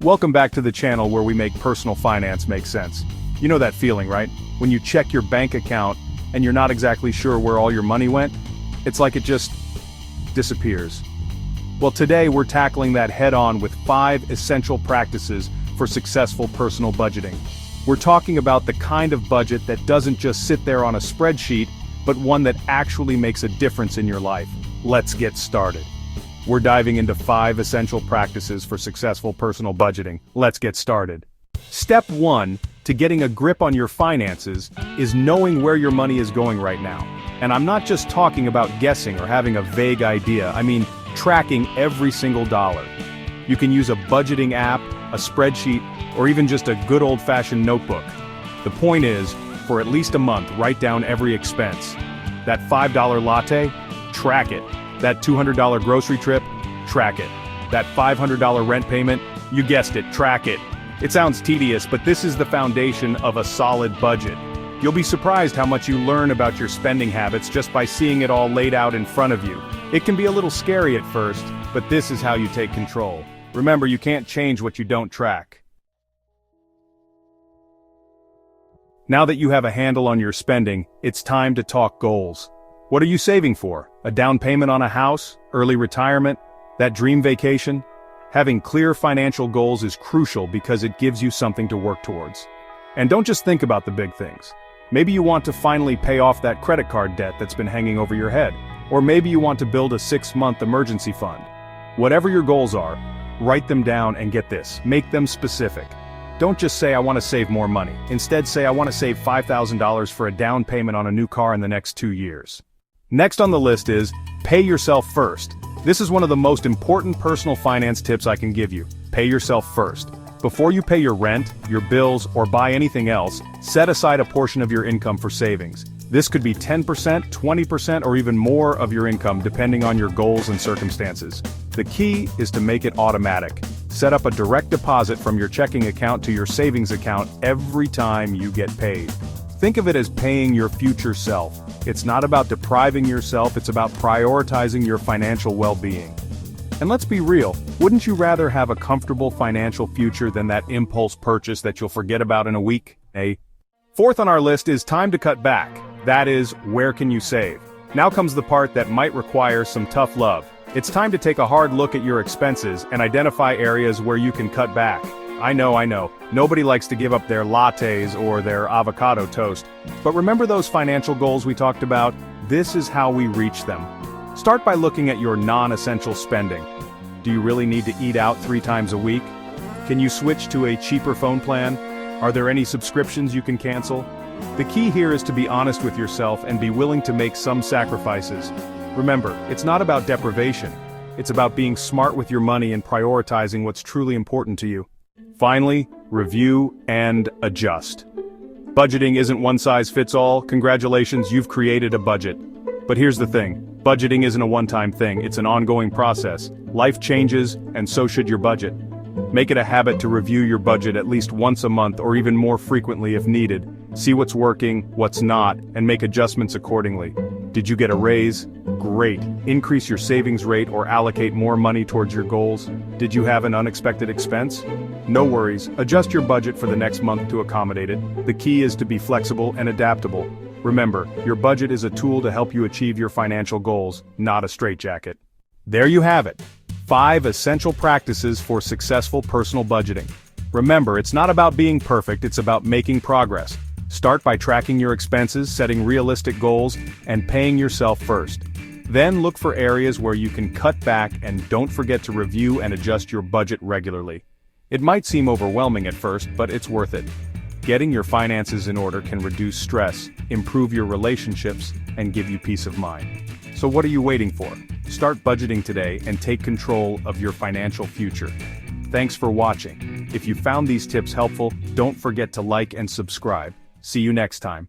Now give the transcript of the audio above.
Welcome back to the channel where we make personal finance make sense. You know that feeling, right? When you check your bank account and you're not exactly sure where all your money went? It's like it just disappears. Well, today we're tackling that head-on with 5 essential practices for successful personal budgeting. We're talking about the kind of budget that doesn't just sit there on a spreadsheet, but one that actually makes a difference in your life. Let's get started. We're diving into 5 essential practices for successful personal budgeting. Let's get started. Step 1 to getting a grip on your finances is knowing where your money is going right now. And I'm not just talking about guessing or having a vague idea, I mean tracking every single dollar. You can use a budgeting app, a spreadsheet, or even just a good old-fashioned notebook. The point is, for at least a month, write down every expense. That $5 latte? Track it. That $200 grocery trip? Track it. That $500 rent payment? You guessed it, track it. It sounds tedious, but this is the foundation of a solid budget. You'll be surprised how much you learn about your spending habits just by seeing it all laid out in front of you. It can be a little scary at first, but this is how you take control. Remember, you can't change what you don't track. Now that you have a handle on your spending, it's time to talk goals. What are you saving for? A down payment on a house? Early retirement? That dream vacation? Having clear financial goals is crucial because it gives you something to work towards. And don't just think about the big things. Maybe you want to finally pay off that credit card debt that's been hanging over your head. Or maybe you want to build a 6-month emergency fund. Whatever your goals are, write them down and get this, make them specific. Don't just say I want to save more money. Instead say I want to save $5,000 for a down payment on a new car in the next 2 years. Next on the list is, pay yourself first. This is one of the most important personal finance tips I can give you. Pay yourself first. Before you pay your rent, your bills, or buy anything else, set aside a portion of your income for savings. This could be 10%, 20%, or even more of your income depending on your goals and circumstances. The key is to make it automatic. Set up a direct deposit from your checking account to your savings account every time you get paid. Think of it as paying your future self. It's not about depriving yourself, it's about prioritizing your financial well-being. And let's be real, wouldn't you rather have a comfortable financial future than that impulse purchase that you'll forget about in a week? Fourth on our list is time to cut back. That is, where can you save? Now comes the part that might require some tough love. It's time to take a hard look at your expenses and identify areas where you can cut back. I know, nobody likes to give up their lattes or their avocado toast. But remember those financial goals we talked about? This is how we reach them. Start by looking at your non-essential spending. Do you really need to eat out 3 times a week? Can you switch to a cheaper phone plan? Are there any subscriptions you can cancel? The key here is to be honest with yourself and be willing to make some sacrifices. Remember, it's not about deprivation. It's about being smart with your money and prioritizing what's truly important to you. Finally, review and adjust. Budgeting isn't one size fits all. Congratulations, you've created a budget. But here's the thing, budgeting isn't a one-time thing, it's an ongoing process. Life changes, and so should your budget. Make it a habit to review your budget at least once a month or even more frequently if needed. See what's working, what's not, and make adjustments accordingly. Did you get a raise? Great. Increase your savings rate or allocate more money towards your goals. Did you have an unexpected expense? No worries, adjust your budget for the next month to accommodate it. The key is to be flexible and adaptable. Remember, your budget is a tool to help you achieve your financial goals, not a straitjacket. There you have it. 5 essential practices for successful personal budgeting. Remember, it's not about being perfect, it's about making progress. Start by tracking your expenses, setting realistic goals, and paying yourself first. Then look for areas where you can cut back and don't forget to review and adjust your budget regularly. It might seem overwhelming at first, but it's worth it. Getting your finances in order can reduce stress, improve your relationships, and give you peace of mind. So what are you waiting for? Start budgeting today and take control of your financial future. Thanks for watching. If you found these tips helpful, don't forget to like and subscribe. See you next time.